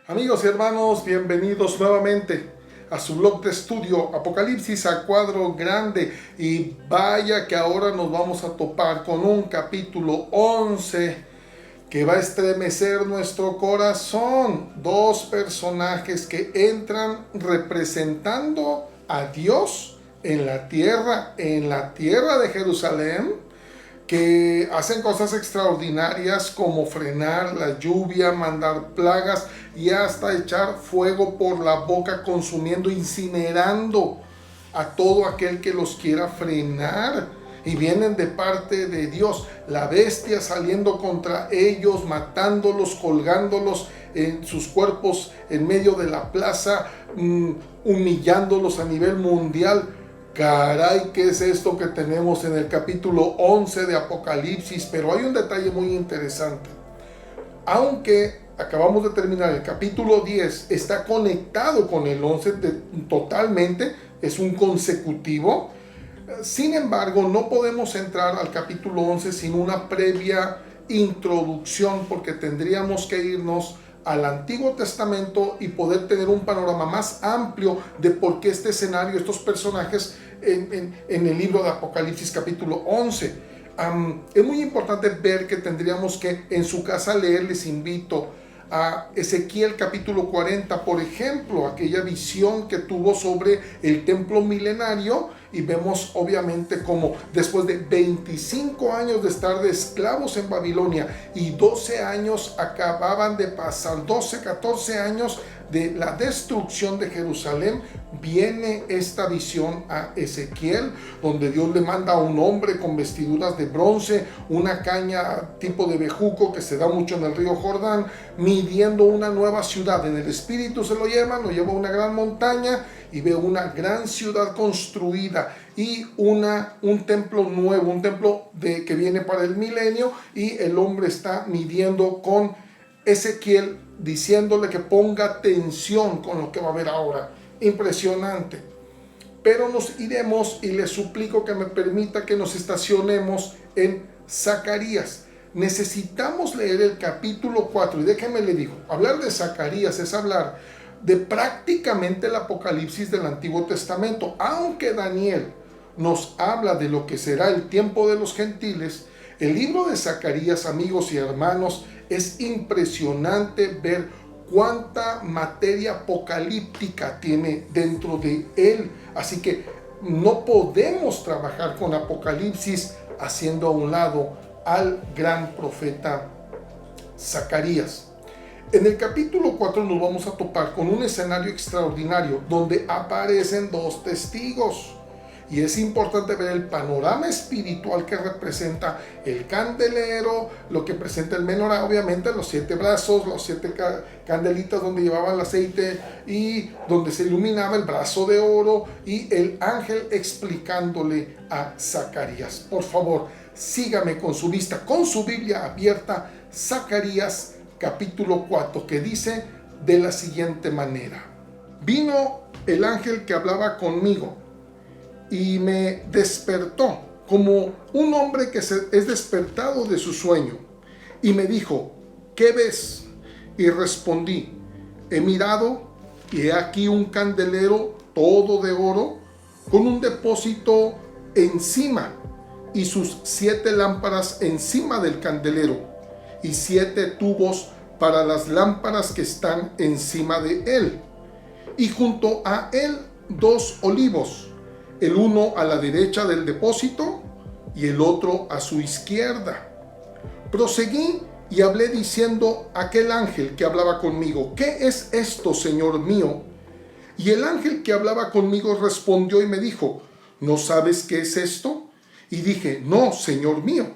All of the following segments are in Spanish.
Amigos y hermanos, bienvenidos nuevamente a su blog de estudio Apocalipsis a cuadro grande. Y vaya que ahora nos vamos a topar con un capítulo 11 que va a estremecer nuestro corazón. Dos personajes que entran representando a Dios en la tierra de Jerusalén, que hacen cosas extraordinarias como frenar la lluvia, mandar plagas y hasta echar fuego por la boca, consumiendo, incinerando a todo aquel que los quiera frenar. Y vienen de parte de Dios, la bestia saliendo contra ellos, matándolos, colgándolos en sus cuerpos en medio de la plaza, humillándolos a nivel mundial. Caray, ¿qué es esto que tenemos en el capítulo 11 de Apocalipsis? Pero hay un detalle muy interesante. Aunque acabamos de terminar el capítulo 10, está conectado con el 11 totalmente, es un consecutivo. Sin embargo, no podemos entrar al capítulo 11 sin una previa introducción, porque tendríamos que irnos al Antiguo Testamento y poder tener un panorama más amplio de por qué este escenario, estos personajes en el libro de Apocalipsis capítulo 11. Es muy importante ver que tendríamos que en su casa leer. Les invito a Ezequiel capítulo 40, por ejemplo, aquella visión que tuvo sobre el templo milenario, y vemos obviamente como después de 25 años de estar de esclavos en Babilonia y 12 años acababan de pasar, 12, 14 años de la destrucción de Jerusalén, viene esta visión a Ezequiel, donde Dios le manda a un hombre con vestiduras de bronce, una caña tipo de bejuco que se da mucho en el río Jordán, midiendo una nueva ciudad. En el espíritu se lo lleva a una gran montaña y ve una gran ciudad construida y un templo nuevo, un templo que viene para el milenio, y el hombre está midiendo con Ezequiel, diciéndole que ponga atención con lo que va a ver ahora. Impresionante. Pero nos iremos, y le suplico que me permita que nos estacionemos en Zacarías. Necesitamos leer el capítulo 4, y déjeme le digo, hablar de Zacarías es hablar de prácticamente el Apocalipsis del Antiguo Testamento. Aunque Daniel nos habla de lo que será el tiempo de los gentiles, el libro de Zacarías, amigos y hermanos, es impresionante ver cuánta materia apocalíptica tiene dentro de él. Así que no podemos trabajar con Apocalipsis haciendo a un lado al gran profeta Zacarías. En el capítulo 4 nos vamos a topar con un escenario extraordinario donde aparecen dos testigos. Y es importante ver el panorama espiritual que representa el candelero, lo que presenta el menorá, obviamente los 7 brazos, los 7 candelitas donde llevaban el aceite y donde se iluminaba el brazo de oro, y el ángel explicándole a Zacarías. Por favor, sígame con su vista, con su Biblia abierta, Zacarías capítulo 4, que dice de la siguiente manera: vino el ángel que hablaba conmigo y me despertó como un hombre que es despertado de su sueño, y me dijo: ¿qué ves? Y respondí: he mirado, y he aquí un candelero todo de oro, con un depósito encima, y sus 7 lámparas encima del candelero, y 7 tubos para las lámparas que están encima de él, y junto a él 2 olivos, el uno a la derecha del depósito y el otro a su izquierda. Proseguí y hablé diciendo a aquel ángel que hablaba conmigo: ¿qué es esto, Señor mío? Y el ángel que hablaba conmigo respondió y me dijo: ¿no sabes qué es esto? Y dije: no, Señor mío.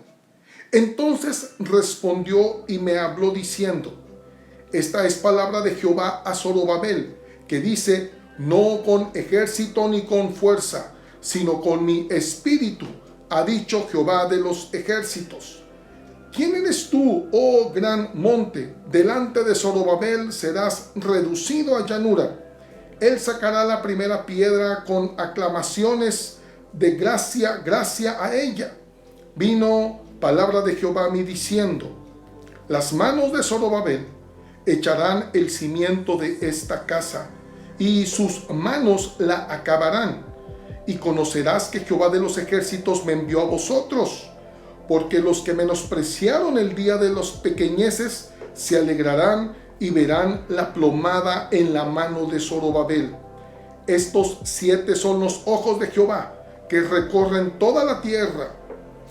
Entonces respondió y me habló diciendo: esta es palabra de Jehová a Zorobabel, que dice: no con ejército ni con fuerza, sino con mi espíritu, ha dicho Jehová de los ejércitos. ¿Quién eres tú, oh gran monte? Delante de Zorobabel serás reducido a llanura. Él sacará la primera piedra con aclamaciones de gracia, gracia a ella. Vino palabra de Jehová a mí diciendo: las manos de Zorobabel echarán el cimiento de esta casa, y sus manos la acabarán. Y conocerás que Jehová de los ejércitos me envió a vosotros, porque los que menospreciaron el día de los pequeñeces se alegrarán y verán la plomada en la mano de Zorobabel. Estos 7 son los ojos de Jehová, que recorren toda la tierra.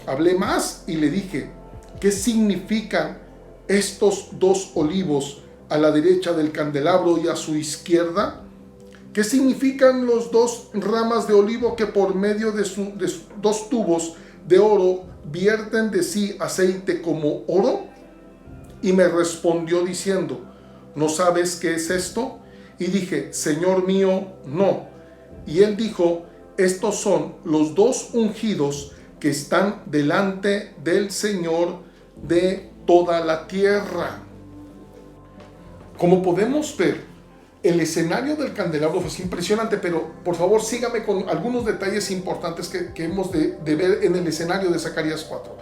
Hablé más y le dije: ¿qué significan estos 2 olivos a la derecha del candelabro y a su izquierda? ¿Qué significan los 2 ramas de olivo que por medio de 2 tubos de oro vierten de sí aceite como oro? Y me respondió diciendo: ¿no sabes qué es esto? Y dije: Señor mío, no. Y él dijo: estos son los 2 ungidos que están delante del Señor de toda la tierra. Como podemos ver, el escenario del candelabro es impresionante, pero por favor sígame con algunos detalles importantes que hemos de ver en el escenario de Zacarías 4.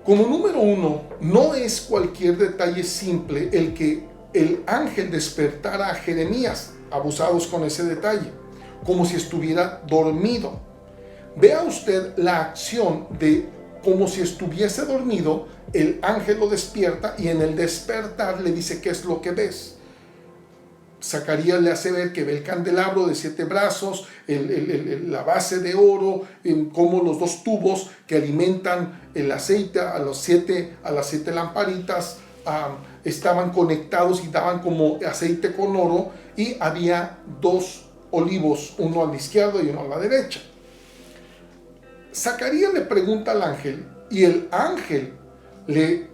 Como número 1, no es cualquier detalle simple el que el ángel despertara a Jeremías, abusados con ese detalle, como si estuviera dormido. Vea usted la acción de como si estuviese dormido, el ángel lo despierta y en el despertar le dice: ¿qué es lo que ves? Zacarías le hace ver que ve el candelabro de 7 brazos, la base de oro, como los 2 tubos que alimentan el aceite a las 7 lamparitas estaban conectados y daban como aceite con oro, y había 2 olivos, uno a la izquierda y uno a la derecha. Zacarías le pregunta al ángel y el ángel le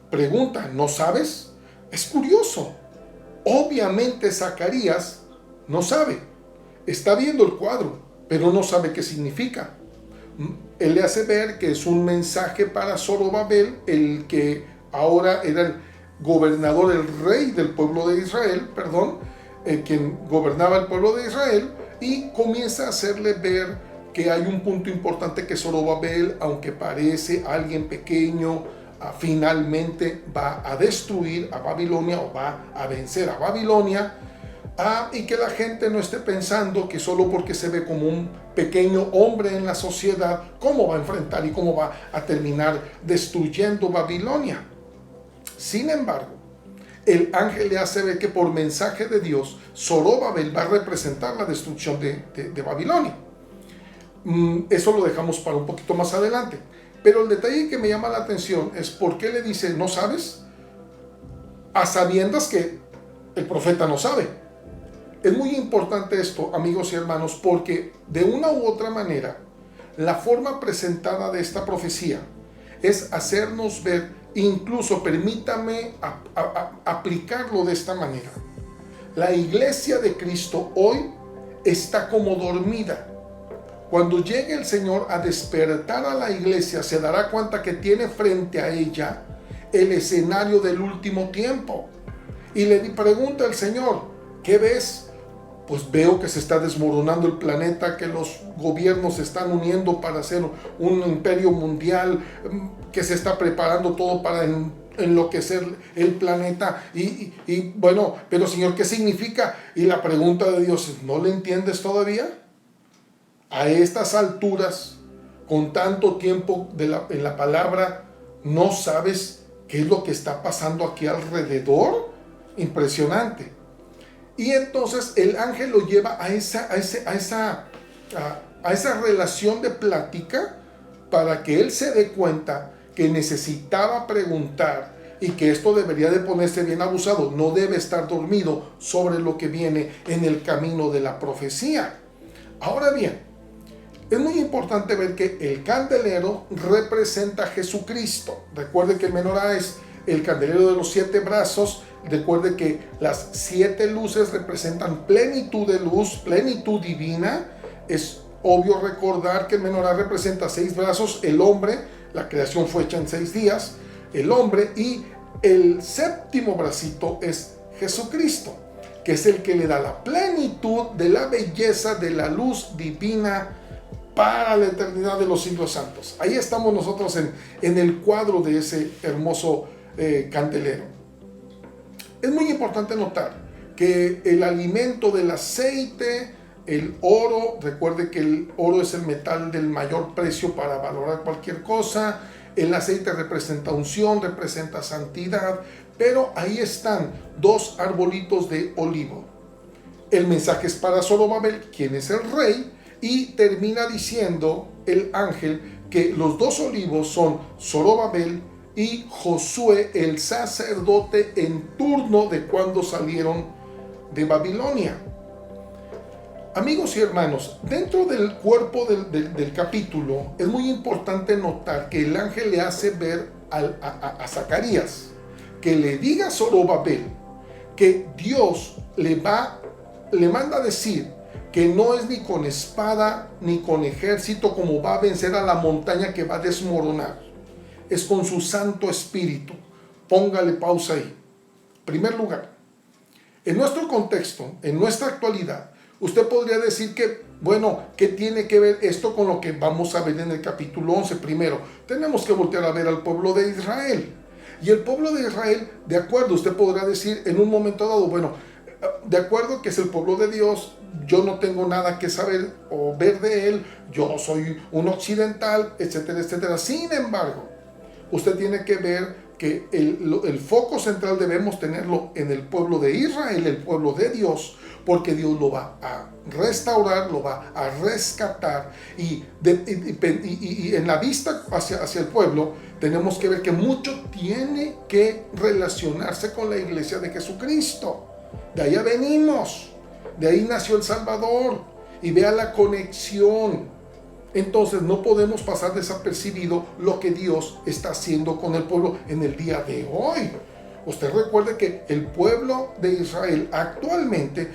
pregunta: ¿no sabes? Es curioso. Obviamente Zacarías no sabe, está viendo el cuadro, pero no sabe qué significa. Él le hace ver que es un mensaje para Zorobabel, el que ahora era el gobernador, el rey del pueblo de Israel, quien gobernaba el pueblo de Israel, y comienza a hacerle ver que hay un punto importante, que Zorobabel, aunque parece alguien pequeño, finalmente va a destruir a Babilonia, o va a vencer a Babilonia, y que la gente no esté pensando que solo porque se ve como un pequeño hombre en la sociedad, cómo va a enfrentar y cómo va a terminar destruyendo Babilonia. Sin embargo, el ángel le hace ver que por mensaje de Dios, Zorobabel va a representar la destrucción de Babilonia. Eso lo dejamos para un poquito más adelante. Pero el detalle que me llama la atención es por qué le dice: ¿no sabes? A sabiendas que el profeta no sabe. Es muy importante esto, amigos y hermanos, porque de una u otra manera, la forma presentada de esta profecía es hacernos ver, incluso permítame aplicarlo de esta manera: la iglesia de Cristo hoy está como dormida. Cuando llegue el Señor a despertar a la iglesia, se dará cuenta que tiene frente a ella el escenario del último tiempo. Y le pregunta al Señor: ¿qué ves? Pues veo que se está desmoronando el planeta, que los gobiernos se están uniendo para hacer un imperio mundial, que se está preparando todo para enloquecer el planeta. Y bueno, pero Señor, ¿qué significa? Y la pregunta de Dios es: ¿no le entiendes todavía? A estas alturas, con tanto tiempo en la palabra, ¿no sabes qué es lo que está pasando aquí alrededor? Impresionante. Y entonces el ángel lo lleva a esa relación de plática, para que él se dé cuenta que necesitaba preguntar, y que esto debería de ponerse bien abusado. No debe estar dormido sobre lo que viene en el camino de la profecía. Ahora bien, es muy importante ver que el candelero representa a Jesucristo. Recuerde que el menorá es el candelero de los 7 brazos. Recuerde que las 7 luces representan plenitud de luz, plenitud divina. Es obvio recordar que el menorá representa 6 brazos, el hombre, la creación fue hecha en 6 días, el hombre, y el 7º bracito es Jesucristo, que es el que le da la plenitud de la belleza de la luz divina para la eternidad de los siglos santos. Ahí estamos nosotros en el cuadro de ese hermoso candelero. Es muy importante notar que el alimento del aceite, el oro, recuerde que el oro es el metal del mayor precio para valorar cualquier cosa, el aceite representa unción, representa santidad, pero ahí están dos arbolitos de olivo. El mensaje es para Zorobabel, quien es el rey, y termina diciendo el ángel que los dos olivos son Zorobabel y Josué, el sacerdote en turno de cuando salieron de Babilonia. Amigos y hermanos, dentro del cuerpo del capítulo es muy importante notar que el ángel le hace ver a Zacarías que le diga a Zorobabel que Dios le manda a decir que no es ni con espada ni con ejército como va a vencer a la montaña que va a desmoronar. Es con su Santo Espíritu. Póngale pausa ahí. En primer lugar, en nuestro contexto, en nuestra actualidad, usted podría decir que, bueno, ¿qué tiene que ver esto con lo que vamos a ver en el capítulo 11? Primero, tenemos que voltear a ver al pueblo de Israel. Y el pueblo de Israel, de acuerdo, usted podrá decir en un momento dado, bueno, de acuerdo que es el pueblo de Dios, yo no tengo nada que saber o ver de él, yo soy un occidental, etcétera, etcétera. Sin embargo, usted tiene que ver que el foco central debemos tenerlo en el pueblo de Israel, el pueblo de Dios, porque Dios lo va a restaurar, lo va a rescatar, y en la vista hacia el pueblo tenemos que ver que mucho tiene que relacionarse con la iglesia de Jesucristo. De allá venimos, de ahí nació el Salvador, y vea la conexión. Entonces no podemos pasar desapercibido lo que Dios está haciendo con el pueblo en el día de hoy. Usted recuerde que el pueblo de Israel actualmente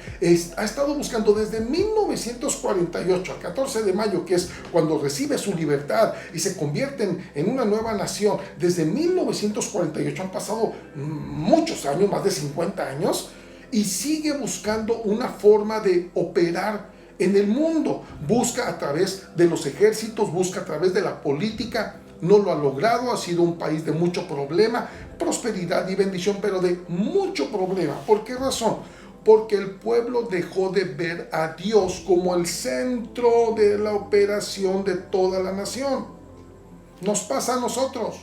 ha estado buscando desde 1948 al 14 de mayo, que es cuando recibe su libertad y se convierten en una nueva nación. Desde 1948 han pasado muchos años, más de 50 años, y sigue buscando una forma de operar en el mundo. Busca a través de los ejércitos, busca a través de la política. No lo ha logrado, ha sido un país de mucho problema, prosperidad y bendición, pero de mucho problema. ¿Por qué razón? Porque el pueblo dejó de ver a Dios como el centro de la operación de toda la nación. Nos pasa a nosotros.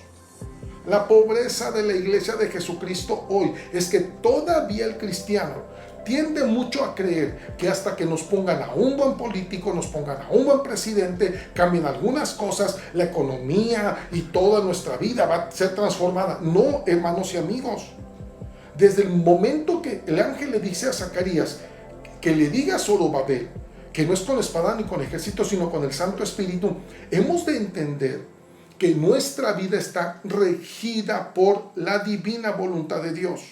La pobreza de la iglesia de Jesucristo hoy es que todavía el cristiano tiende mucho a creer que hasta que nos pongan a un buen político, nos pongan a un buen presidente, cambien algunas cosas, la economía y toda nuestra vida va a ser transformada. No, hermanos y amigos. Desde el momento que el ángel le dice a Zacarías que le diga a Zorobabel que no es con espada ni con ejército, sino con el Santo Espíritu, hemos de entender que nuestra vida está regida por la divina voluntad de Dios.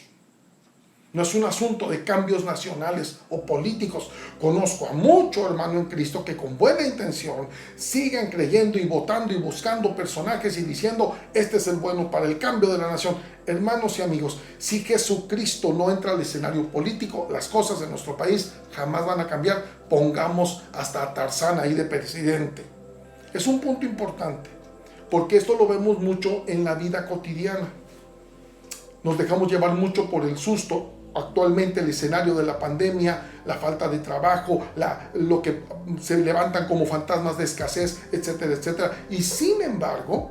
No es un asunto de cambios nacionales o políticos. Conozco a mucho hermano en Cristo que con buena intención siguen creyendo y votando y buscando personajes y diciendo, este es el bueno para el cambio de la nación. Hermanos y amigos, si Jesucristo no entra al escenario político, las cosas de nuestro país jamás van a cambiar. Pongamos hasta a Tarzán ahí de presidente. Es un punto importante, porque esto lo vemos mucho en la vida cotidiana. Nos dejamos llevar mucho por el susto. Actualmente el escenario de la pandemia, la falta de trabajo, lo que se levantan como fantasmas de escasez, etcétera, etcétera. Y sin embargo,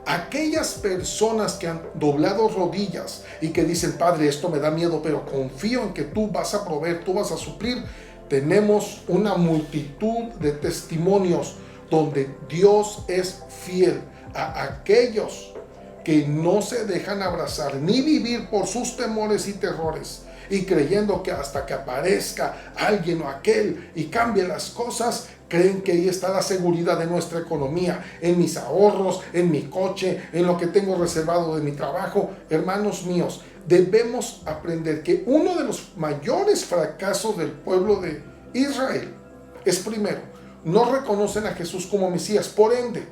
aquellas personas que han doblado rodillas y que dicen, Padre, esto me da miedo, pero confío en que tú vas a proveer, tú vas a suplir, tenemos una multitud de testimonios donde Dios es fiel a aquellos que no se dejan abrazar ni vivir por sus temores y terrores, y creyendo que hasta que aparezca alguien o aquel y cambie las cosas, creen que ahí está la seguridad de nuestra economía, en mis ahorros, en mi coche, en lo que tengo reservado de mi trabajo. Hermanos míos, debemos aprender que uno de los mayores fracasos del pueblo de Israel es, primero, no reconocen a Jesús como Mesías, por ende,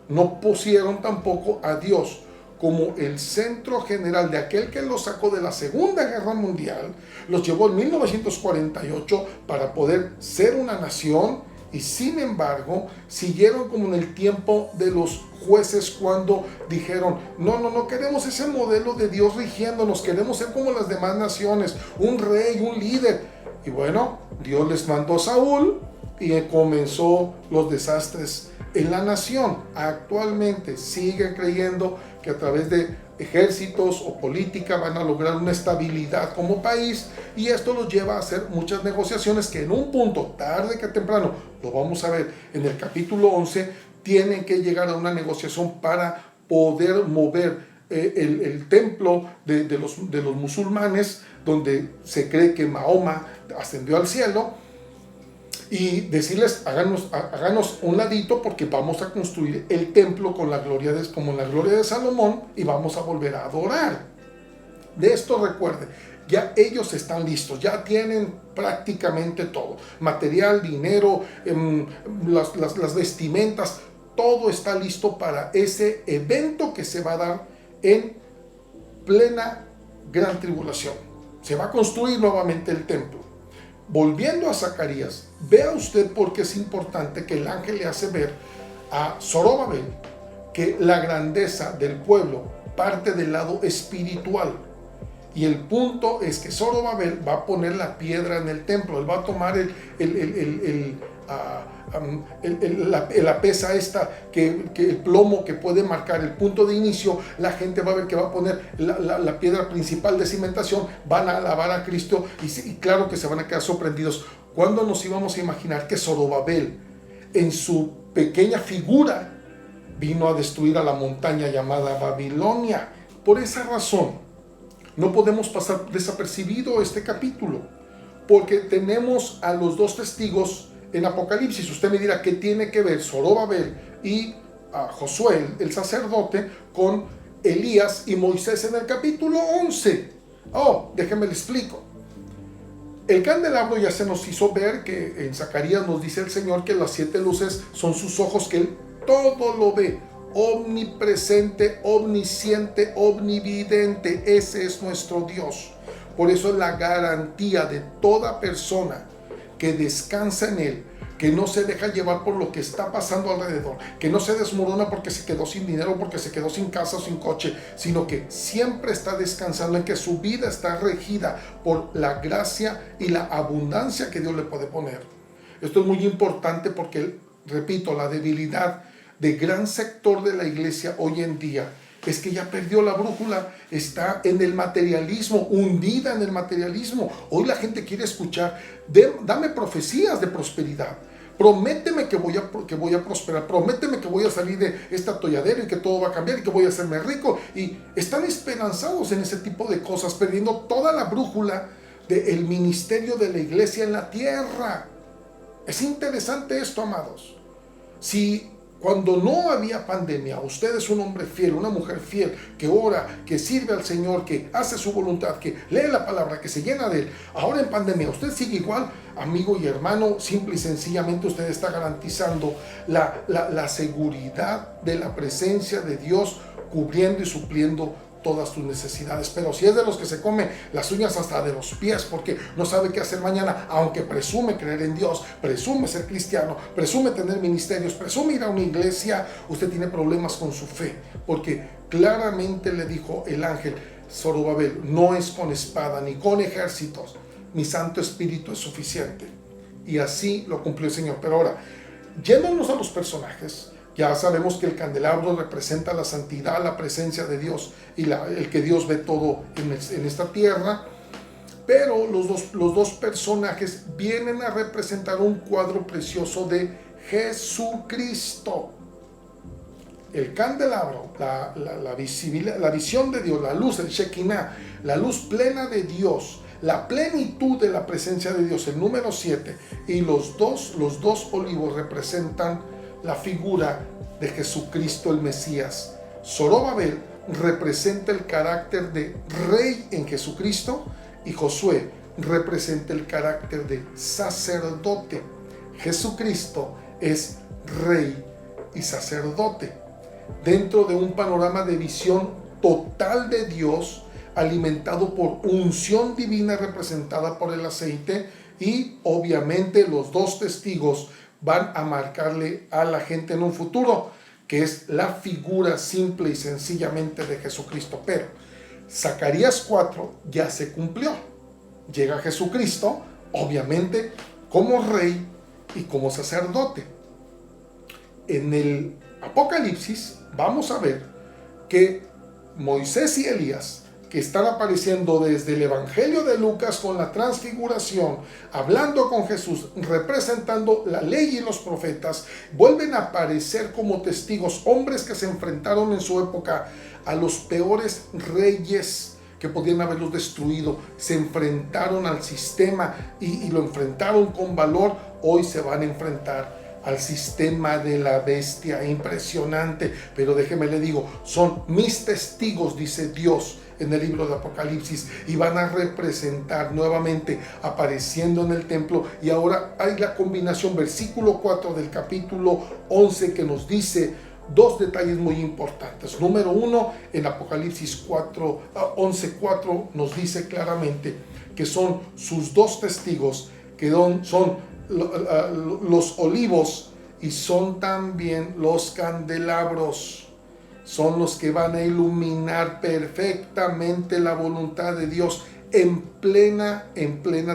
no pusieron tampoco a Dios como el centro general de aquel que los sacó de la Segunda Guerra Mundial, los llevó en 1948 para poder ser una nación Y sin embargo, siguieron como en el tiempo de los jueces cuando dijeron, no queremos ese modelo de Dios rigiéndonos, queremos ser como las demás naciones, un rey, un líder. Y bueno, Dios les mandó a Saúl y comenzó los desastres en la nación. Actualmente siguen creyendo que a través de ejércitos o política van a lograr una estabilidad como país, y esto los lleva a hacer muchas negociaciones que en un punto, tarde que temprano, lo vamos a ver en el capítulo 11, tienen que llegar a una negociación para poder mover el templo de los musulmanes, donde se cree que Mahoma ascendió al cielo, y decirles, háganos un ladito porque vamos a construir el templo como la gloria de Salomón, y vamos a volver a adorar. De esto recuerde, ya ellos están listos, ya tienen prácticamente todo, material, dinero, las vestimentas, todo está listo para ese evento que se va a dar en plena gran tribulación. Se va a construir nuevamente el templo. Volviendo a Zacarías, vea usted por qué es importante que el ángel le hace ver a Zorobabel que la grandeza del pueblo parte del lado espiritual. Y el punto es que Zorobabel va a poner la piedra en el templo. Él va a tomar la pesa esta, que el plomo que puede marcar el punto de inicio. La gente va a ver que va a poner la piedra principal de cimentación, van a alabar a Cristo, y claro que se van a quedar sorprendidos. ¿Cuándo nos íbamos a imaginar que Zorobabel, en su pequeña figura, vino a destruir a la montaña llamada Babilonia? Por esa razón no podemos pasar desapercibido este capítulo, porque tenemos a los dos testigos en Apocalipsis. Usted me dirá, ¿qué tiene que ver Zorobabel y Josué, el sacerdote, con Elías y Moisés en el capítulo 11? Déjeme le explico. El candelabro ya se nos hizo ver que en Zacarías nos dice el Señor que las 7 luces son sus ojos, que Él todo lo ve, omnipresente, omnisciente, omnividente. Ese es nuestro Dios. Por eso es la garantía de toda persona que descansa en Él, que no se deja llevar por lo que está pasando alrededor, que no se desmorona porque se quedó sin dinero, porque se quedó sin casa o sin coche, sino que siempre está descansando en que su vida está regida por la gracia y la abundancia que Dios le puede poner. Esto es muy importante porque, repito, la debilidad de gran sector de la iglesia hoy en día es que ya perdió la brújula, está en el materialismo, hundida en el materialismo. Hoy la gente quiere escuchar, dame profecías de prosperidad, prométeme que voy a prosperar, prométeme que voy a salir de este atolladero y que todo va a cambiar y que voy a hacerme rico. Y están esperanzados en ese tipo de cosas, perdiendo toda la brújula del ministerio de la iglesia en la tierra. Es interesante esto, amados. Si cuando no había pandemia, usted es un hombre fiel, una mujer fiel, que ora, que sirve al Señor, que hace su voluntad, que lee la palabra, que se llena de Él. Ahora en pandemia, usted sigue igual, amigo y hermano. Simple y sencillamente usted está garantizando la seguridad de la presencia de Dios, cubriendo y supliendo todas tus necesidades. Pero si es de los que se come las uñas hasta de los pies porque no sabe qué hacer mañana, aunque presume creer en Dios, presume ser cristiano, presume tener ministerios, presume ir a una iglesia, usted tiene problemas con su fe, porque claramente le dijo el ángel: Zorobabel, no es con espada ni con ejércitos, mi Santo Espíritu es suficiente. Y así lo cumplió el Señor. Pero ahora, yéndonos a los personajes, ya sabemos que el candelabro representa la santidad, la presencia de Dios y el que Dios ve todo en esta tierra. Pero los dos personajes vienen a representar un cuadro precioso de Jesucristo. El candelabro, la visión de Dios, la luz, el Shekinah, la luz plena de Dios, la plenitud de la presencia de Dios, el número 7, y los dos olivos representan la figura de Jesucristo el Mesías. Zorobabel representa el carácter de rey en Jesucristo y Josué representa el carácter de sacerdote. Jesucristo es rey y sacerdote dentro de un panorama de visión total de Dios, alimentado por unción divina representada por el aceite, y obviamente los dos testigos van a marcarle a la gente en un futuro, que es la figura simple y sencillamente de Jesucristo. Pero Zacarías 4 ya se cumplió. Llega Jesucristo, obviamente, como rey y como sacerdote. En el Apocalipsis vamos a ver que Moisés y Elías, que están apareciendo desde el Evangelio de Lucas con la transfiguración, hablando con Jesús, representando la ley y los profetas, vuelven a aparecer como testigos, hombres que se enfrentaron en su época a los peores reyes que podían haberlos destruido, se enfrentaron al sistema y lo enfrentaron con valor. Hoy se van a enfrentar al sistema de la bestia. Impresionante, pero déjeme le digo, son mis testigos, dice Dios en el libro de Apocalipsis, y van a representar nuevamente apareciendo en el templo. Y ahora hay la combinación, versículo 4 del capítulo 11, que nos dice dos detalles muy importantes. Número uno, en Apocalipsis 11:4 nos dice claramente que son sus dos testigos, que son los olivos y son también los candelabros. Son los que van a iluminar perfectamente la voluntad de Dios en plena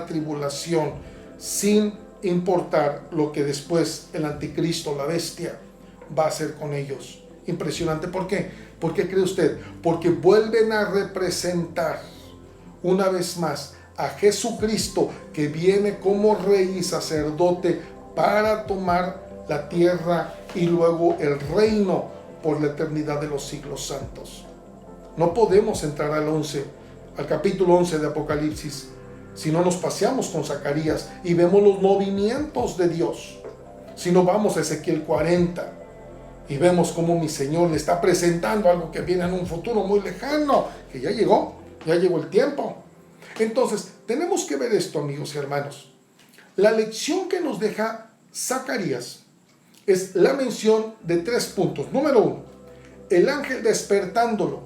tribulación, sin importar lo que después el anticristo, la bestia, va a hacer con ellos. Impresionante. ¿Por qué? ¿Por qué cree usted? Porque vuelven a representar una vez más a Jesucristo, que viene como rey y sacerdote para tomar la tierra y luego el reino por la eternidad de los siglos santos. No podemos entrar al capítulo 11 de Apocalipsis, si no nos paseamos con Zacarías y vemos los movimientos de Dios. Si no vamos a Ezequiel 40 y vemos cómo mi Señor le está presentando algo que viene en un futuro muy lejano, que ya llegó el tiempo. Entonces, tenemos que ver esto, amigos y hermanos. La lección que nos deja Zacarías es la mención de 3 puntos. Número 1, el ángel despertándolo.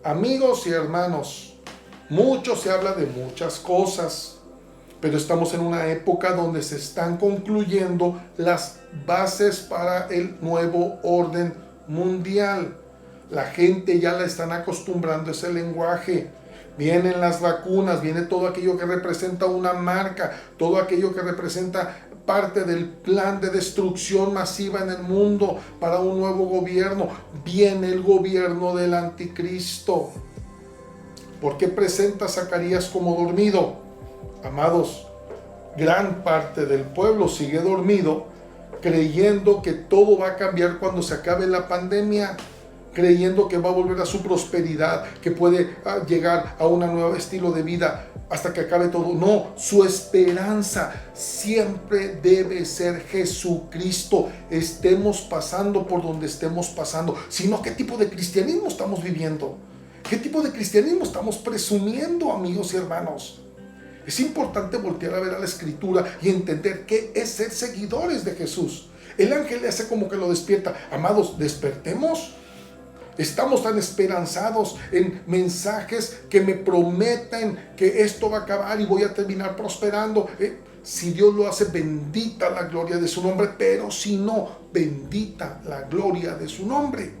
Amigos y hermanos, mucho se habla de muchas cosas, pero estamos en una época donde se están concluyendo las bases para el nuevo orden mundial. La gente ya la están acostumbrando a ese lenguaje. Vienen las vacunas, viene todo aquello que representa una marca, todo aquello que representa parte del plan de destrucción masiva en el mundo para un nuevo gobierno. Viene el gobierno del anticristo. ¿Por qué presenta a Zacarías como dormido? Amados, gran parte del pueblo sigue dormido, creyendo que todo va a cambiar cuando se acabe la pandemia, creyendo que va a volver a su prosperidad, que puede llegar a un nuevo estilo de vida hasta que acabe todo. No, su esperanza siempre debe ser Jesucristo, estemos pasando por donde estemos pasando. Sino, ¿qué tipo de cristianismo estamos viviendo? ¿Qué tipo de cristianismo estamos presumiendo, amigos y hermanos? Es importante voltear a ver a la Escritura y entender qué es ser seguidores de Jesús. El ángel le hace como que lo despierta. Amados, despertemos. Estamos tan esperanzados en mensajes que me prometen que esto va a acabar y voy a terminar prosperando. Si Dios lo hace, bendita la gloria de su nombre, pero si no, bendita la gloria de su nombre.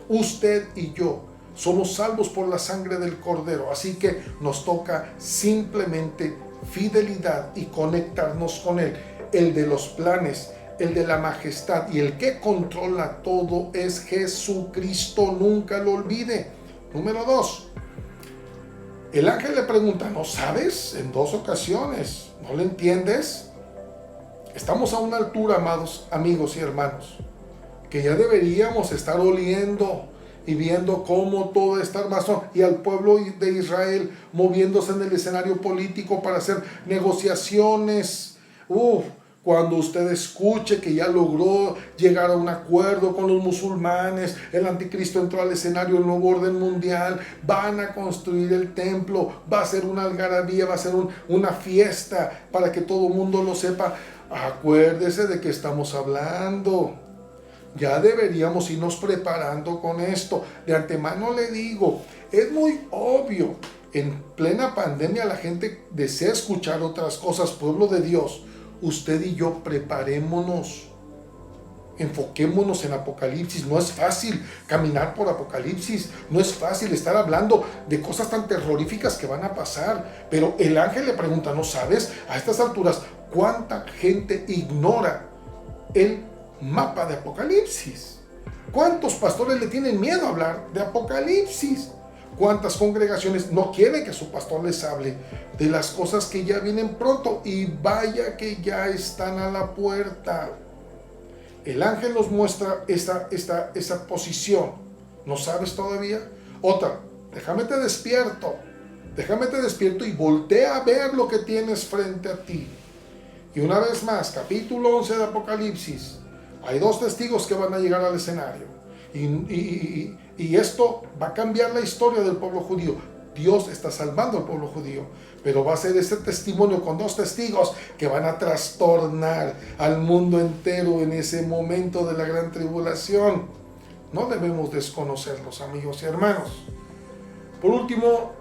Usted y yo somos salvos por la sangre del Cordero, así que nos toca simplemente fidelidad y conectarnos con Él, el de los planes, el de la majestad, y el que controla todo es Jesucristo, nunca lo olvide. Número 2, el ángel le pregunta, ¿no sabes? En 2 ocasiones, ¿no le entiendes? Estamos a una altura, amados amigos y hermanos, que ya deberíamos estar oliendo y viendo cómo todo está armazón, y al pueblo de Israel moviéndose en el escenario político para hacer negociaciones. Cuando usted escuche que ya logró llegar a un acuerdo con los musulmanes, el anticristo entró al escenario del nuevo orden mundial, van a construir el templo, va a ser una algarabía, va a ser una fiesta para que todo el mundo lo sepa. Acuérdese de que estamos hablando. Ya deberíamos irnos preparando con esto. De antemano le digo, es muy obvio, en plena pandemia la gente desea escuchar otras cosas, pueblo de Dios. usted y yo preparémonos. Enfoquémonos en Apocalipsis. No es fácil caminar por Apocalipsis. No es fácil estar hablando de cosas tan terroríficas que van a pasar. Pero el ángel le pregunta, ¿no sabes? A estas alturas, ¿cuánta gente ignora el mapa de Apocalipsis? ¿Cuántos pastores le tienen miedo a hablar de Apocalipsis? ¿Cuántas congregaciones no quieren que su pastor les hable de las cosas que ya vienen pronto? Y vaya que ya están a la puerta. El ángel nos muestra esa posición. ¿No sabes todavía? Otra, déjame te despierto y voltea a ver lo que tienes frente a ti. Y una vez más, capítulo 11 de Apocalipsis, hay 2 testigos que van a llegar al escenario. Y esto va a cambiar la historia del pueblo judío. Dios está salvando al pueblo judío, pero va a ser ese testimonio con 2 testigos que van a trastornar al mundo entero en ese momento de la gran tribulación. No debemos desconocerlos, amigos y hermanos. Por último,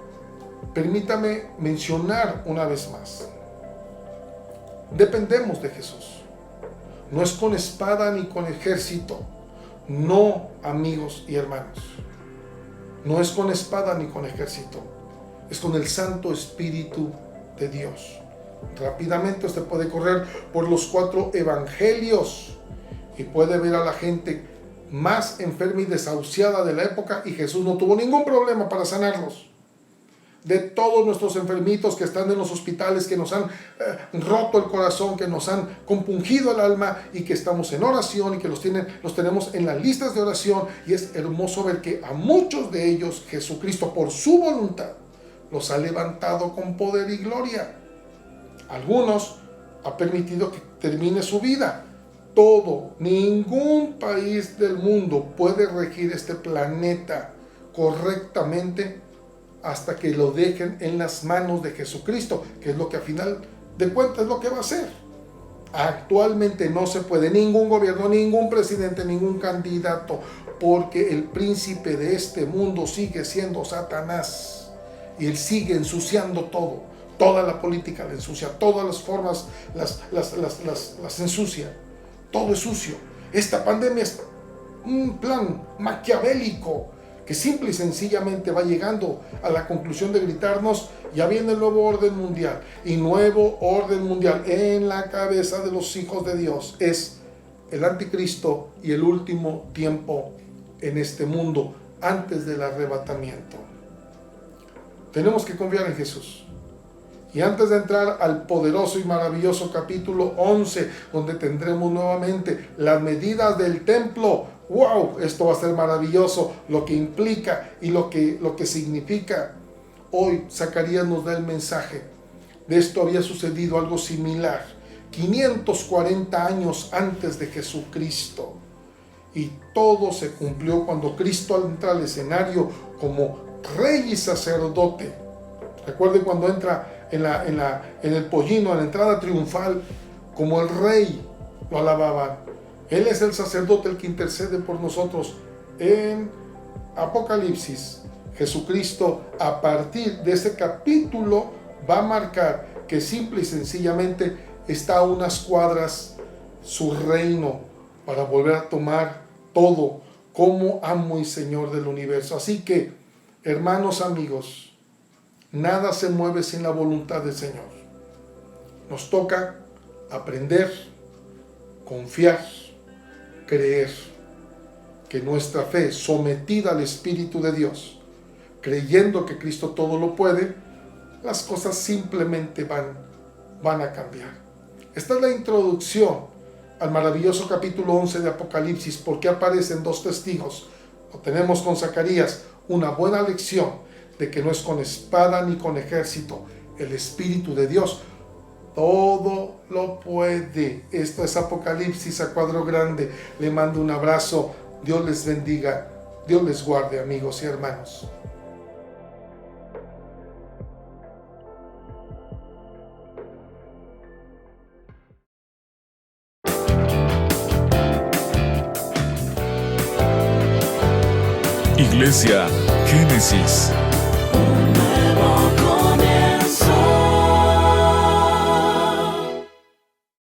permítame mencionar una vez más. Dependemos de Jesús. No es con espada ni con ejército. No, amigos y hermanos. No es con espada ni con ejército. Es con el Santo Espíritu de Dios. Rápidamente usted puede correr por los 4 evangelios y puede ver a la gente más enferma y desahuciada de la época, y Jesús no tuvo ningún problema para sanarlos. De todos nuestros enfermitos que están en los hospitales, que nos han roto el corazón, que nos han compungido el alma, y que estamos en oración y que los tenemos en las listas de oración, y es hermoso ver que a muchos de ellos Jesucristo, por su voluntad, los ha levantado con poder y gloria. Algunos ha permitido que termine su vida. Ningún país del mundo puede regir este planeta correctamente hasta que lo dejen en las manos de Jesucristo, que es lo que a final de cuentas es lo que va a hacer. Actualmente no se puede ningún gobierno, ningún presidente, ningún candidato, porque el príncipe de este mundo sigue siendo Satanás, y él sigue ensuciando todo. Toda la política la ensucia, todas las formas las ensucia. Todo es sucio. Esta pandemia es un plan maquiavélico que simple y sencillamente va llegando a la conclusión de gritarnos: ya viene el nuevo orden mundial. Y nuevo orden mundial en la cabeza de los hijos de Dios es el anticristo y el último tiempo en este mundo antes del arrebatamiento. Tenemos que confiar en Jesús. Y antes de entrar al poderoso y maravilloso capítulo 11, donde tendremos nuevamente las medidas del templo, ¡wow! Esto va a ser maravilloso, lo que implica y lo que significa. Hoy Zacarías nos da el mensaje. De esto había sucedido algo similar 540 años antes de Jesucristo. Y todo se cumplió cuando Cristo entra al escenario como rey y sacerdote. Recuerden cuando entra en el pollino, en la entrada triunfal, como el rey, lo alababan. Él es el sacerdote, el que intercede por nosotros. En Apocalipsis, Jesucristo, a partir de ese capítulo, va a marcar que simple y sencillamente está a unas cuadras su reino, para volver a tomar todo como amo y Señor del universo. Así que, hermanos, amigos, nada se mueve sin la voluntad del Señor. Nos toca aprender, confiar, creer que nuestra fe, sometida al Espíritu de Dios, creyendo que Cristo todo lo puede, las cosas simplemente van a cambiar. Esta es la introducción al maravilloso capítulo 11 de Apocalipsis. Porque aparecen 2 testigos. Lo tenemos con Zacarías, una buena lección de que no es con espada ni con ejército. El Espíritu de Dios todo lo puede. Esto es Apocalipsis a cuadro grande. Le mando un abrazo. Dios les bendiga. Dios les guarde, amigos y hermanos. Iglesia Génesis.